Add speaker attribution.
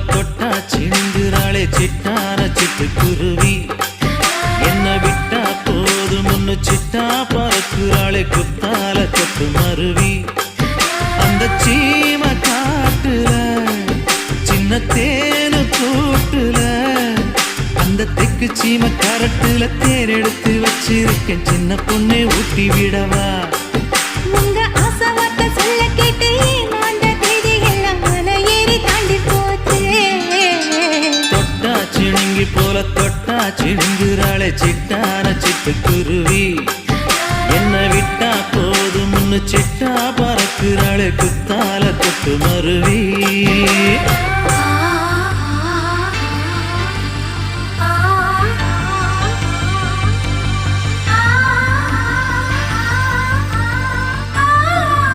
Speaker 1: தொட்டா சிந்துறாளே சிட்டான சிட்டுக்குருவி என்ன விட்டா போதும் முன்னு சிட்டா பறக்குறாளே குத்தால கொத்து மருவி அந்த சீம காட்டுல சின்ன தேனு கூட்டுல அந்த தெக்கு சீம கரட்டுல தேர் எடுத்து வச்சிருக்கேன் சின்ன பொண்ணை ஊட்டி விடவா
Speaker 2: உங்க ஆசை வார்த்தை சொல்ல கேட்டு ஏமாந்த தேதி எல்லாம் மலை ஏறி தாண்டி போச்சு
Speaker 1: தொட்டா சிணுங்கி போல தொட்டா சிணுங்குறாளே சிட்டான சிட்டுக்குருவி என்ன விட்டா போதும் முன்னு சிட்டா பறக்குறாளே குத்தால கொத்து மருவி